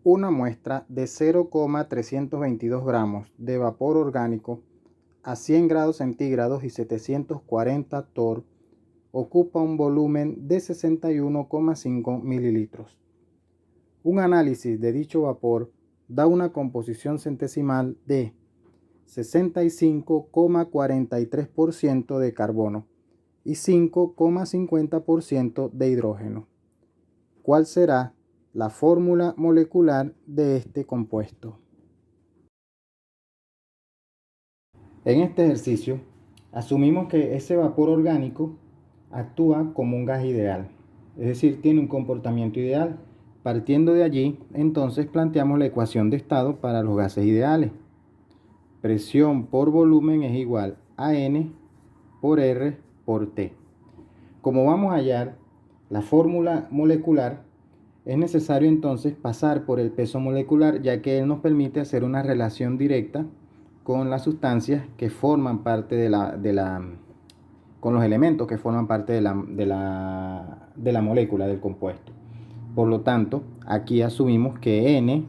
Una muestra de 0,322 gramos de vapor orgánico a 100 grados centígrados y 740 torr ocupa un volumen de 61,5 mililitros. Un análisis de dicho vapor da una composición centesimal de 65,43% de carbono y 5,50% de hidrógeno. ¿Cuál será la fórmula molecular de este compuesto? En este ejercicio, asumimos que ese vapor orgánico actúa como un gas ideal, es decir, tiene un comportamiento ideal. Partiendo de allí, entonces planteamos la ecuación de estado para los gases ideales. Presión por volumen es igual a N por R por T. Como vamos a hallar la fórmula molecular, es necesario entonces pasar por el peso molecular, ya que él nos permite hacer una relación directa con las sustancias que forman parte con los elementos que forman parte de la molécula del compuesto. Por lo tanto, aquí asumimos que N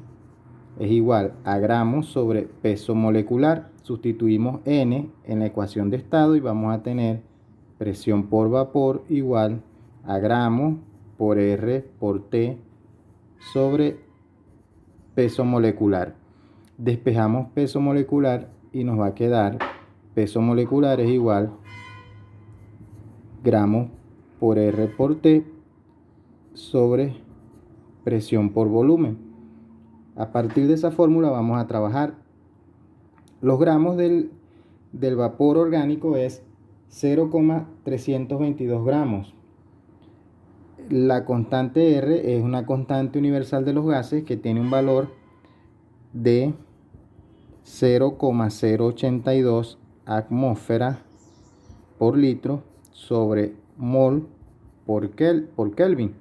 es igual a gramos sobre peso molecular. Sustituimos N en la ecuación de estado y vamos a tener presión por vapor igual a gramos por R por T sobre peso molecular. Despejamos peso molecular y nos va a quedar peso molecular es igual gramos por R por T sobre presión por volumen. A partir de esa fórmula vamos a trabajar. Los gramos del vapor orgánico es 0,322 gramos. La constante R es una constante universal de los gases que tiene un valor de 0,082 atmósfera por litro sobre mol por Kelvin.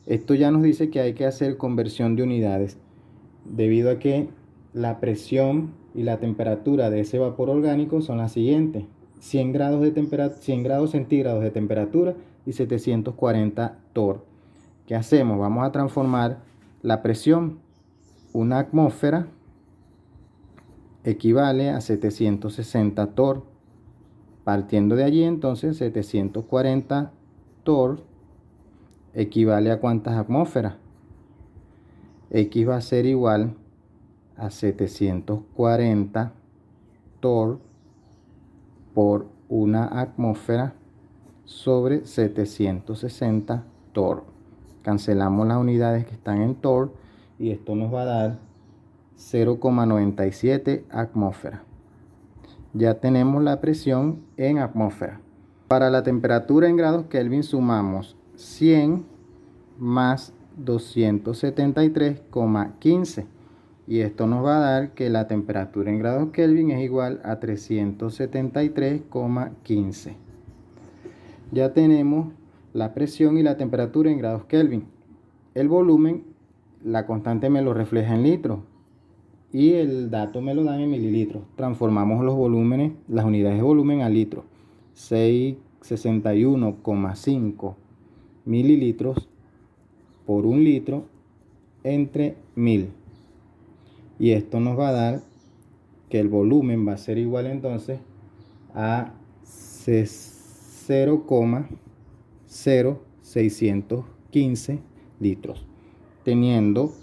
Esto ya nos dice que hay que hacer conversión de unidades, debido a que la presión y la temperatura de ese vapor orgánico son las siguientes: 100 grados centígrados de temperatura y 740 torr. ¿Qué hacemos? Vamos a transformar la presión. Una atmósfera equivale a 760 torr. Partiendo de allí, entonces 740 torr equivale a ¿cuántas atmósferas? X va a ser igual a 740 torr por una atmósfera sobre 760 torr. Cancelamos las unidades que están en torr y esto nos va a dar 0,97 atmósferas. Ya tenemos la presión en atmósfera. Para la temperatura en grados Kelvin sumamos 100 más 273,15 y esto nos va a dar que la temperatura en grados Kelvin es igual a 373,15. Ya tenemos la presión y la temperatura en grados Kelvin. El volumen, la constante me lo refleja en litros y el dato me lo dan en mililitros. Transformamos los volúmenes, las unidades de volumen a litros. 661,5 mililitros por un litro entre 1000. Y esto nos va a dar que el volumen va a ser igual entonces a 0,0615 litros, teniendo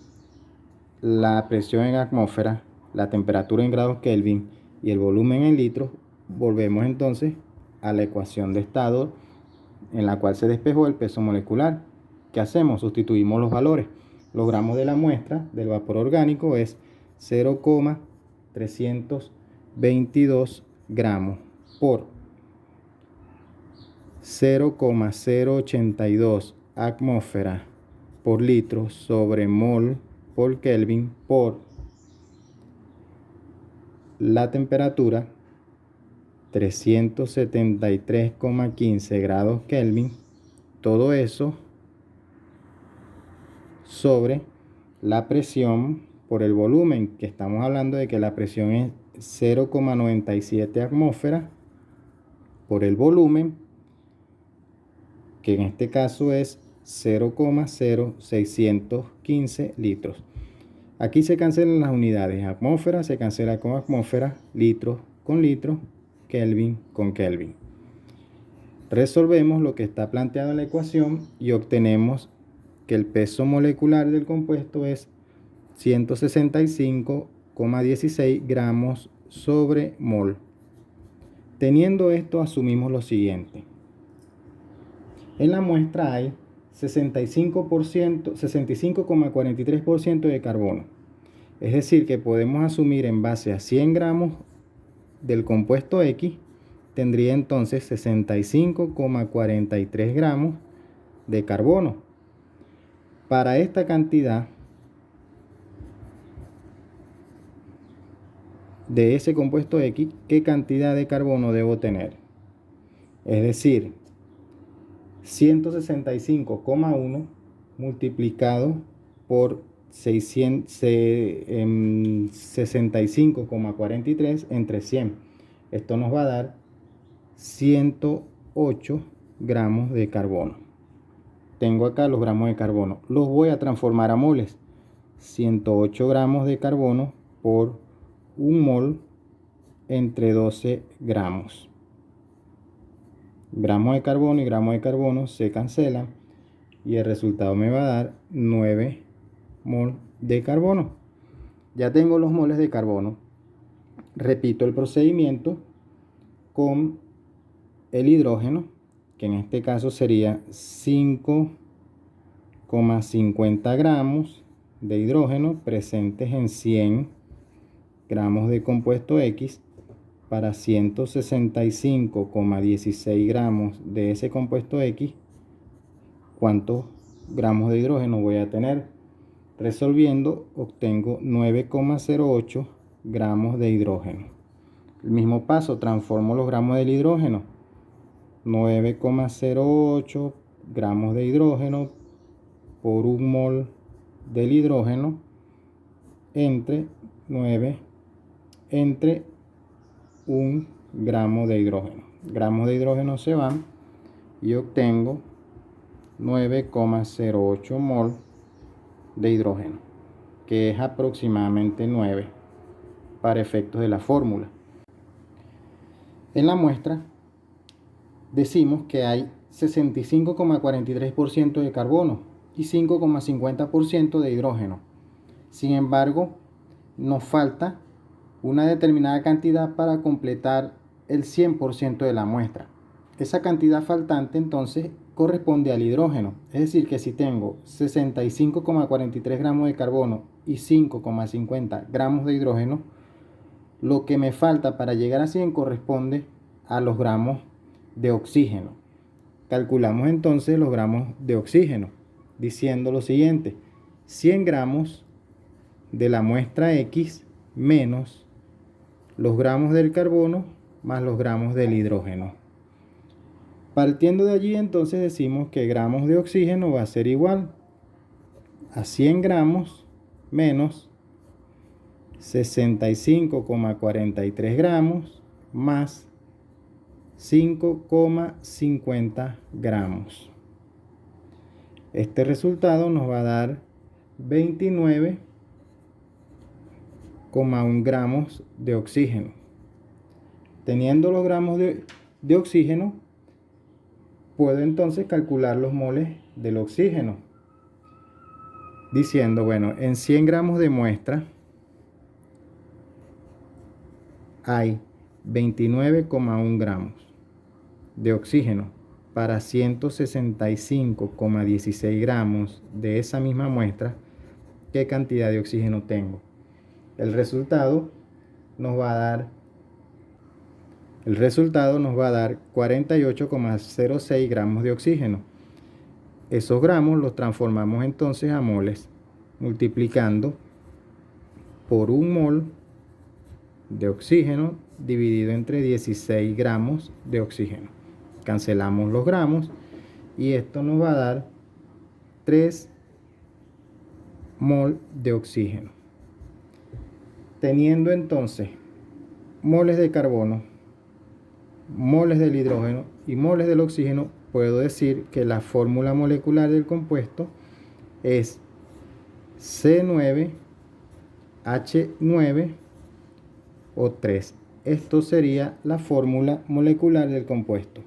la presión en atmósfera, la temperatura en grados Kelvin y el volumen en litros. Volvemos entonces a la ecuación de estado en la cual se despejó el peso molecular. ¿Qué hacemos? Sustituimos los valores. Los gramos de la muestra del vapor orgánico es 0,322 gramos por 0,082 atmósfera por litro sobre mol por Kelvin por la temperatura 373,15 grados Kelvin. Todo eso sobre la presión por el volumen, que estamos hablando de que la presión es 0,97 atmósferas por el volumen, que en este caso es 0,0615 litros. Aquí se cancelan las unidades. Atmósfera se cancela con atmósfera, litros con litros, Kelvin con Kelvin. Resolvemos lo que está planteado en la ecuación y obtenemos que el peso molecular del compuesto es 165,16 gramos sobre mol. Teniendo esto, asumimos lo siguiente. En la muestra hay 65,43% de carbono. Es decir, que podemos asumir en base a 100 gramos del compuesto X, tendría entonces 65,43 gramos de carbono. Para esta cantidad de ese compuesto X, ¿qué cantidad de carbono debo tener? Es decir, 165,1 multiplicado por 65,43 entre 100. Esto nos va a dar 108 gramos de carbono. Tengo acá los gramos de carbono. Los voy a transformar a moles. 108 gramos de carbono por 1 mol entre 12 gramos. Gramos de carbono y gramos de carbono se cancelan y el resultado me va a dar 9 mol de carbono. Ya tengo los moles de carbono. Repito el procedimiento con el hidrógeno, que en este caso sería 5,50 gramos de hidrógeno presentes en 100 gramos de compuesto X para 165,16 gramos de ese compuesto X. ¿Cuántos gramos de hidrógeno voy a tener? Resolviendo, obtengo 9,08 gramos de hidrógeno. El mismo paso, transformo los gramos del hidrógeno. 9,08 gramos de hidrógeno por 1 mol del hidrógeno entre 1 gramo de hidrógeno. Gramos de hidrógeno se van y obtengo 9,08 mol de hidrógeno, que es aproximadamente 9 para efectos de la fórmula. En la muestra decimos que hay 65,43% de carbono y 5,50% de hidrógeno. Sin embargo, nos falta una determinada cantidad para completar el 100% de la muestra. Esa cantidad faltante entonces corresponde al hidrógeno. Es decir, que si tengo 65,43 gramos de carbono y 5,50 gramos de hidrógeno, lo que me falta para llegar a 100 corresponde a los gramos de oxígeno. Calculamos entonces los gramos de oxígeno diciendo lo siguiente: 100 gramos de la muestra X menos los gramos del carbono más los gramos del hidrógeno. Partiendo de allí, entonces decimos que gramos de oxígeno va a ser igual a 100 gramos menos 65,43 gramos más 5,50 gramos. Este resultado nos va a dar 29,1 gramos de oxígeno. Teniendo los gramos de oxígeno, puedo entonces calcular los moles del oxígeno. Diciendo, bueno, en 100 gramos de muestra hay 29,1 gramos de oxígeno para 165,16 gramos de esa misma muestra. ¿Qué cantidad de oxígeno tengo? El resultado nos va a dar 48,06 gramos de oxígeno. Esos gramos los transformamos entonces a moles, multiplicando por 1 mol de oxígeno dividido entre 16 gramos de oxígeno. Cancelamos los gramos y esto nos va a dar 3 mol de oxígeno. Teniendo entonces moles de carbono, moles del hidrógeno y moles del oxígeno, puedo decir que la fórmula molecular del compuesto es C9 H9O3. Esto sería la fórmula molecular del compuesto.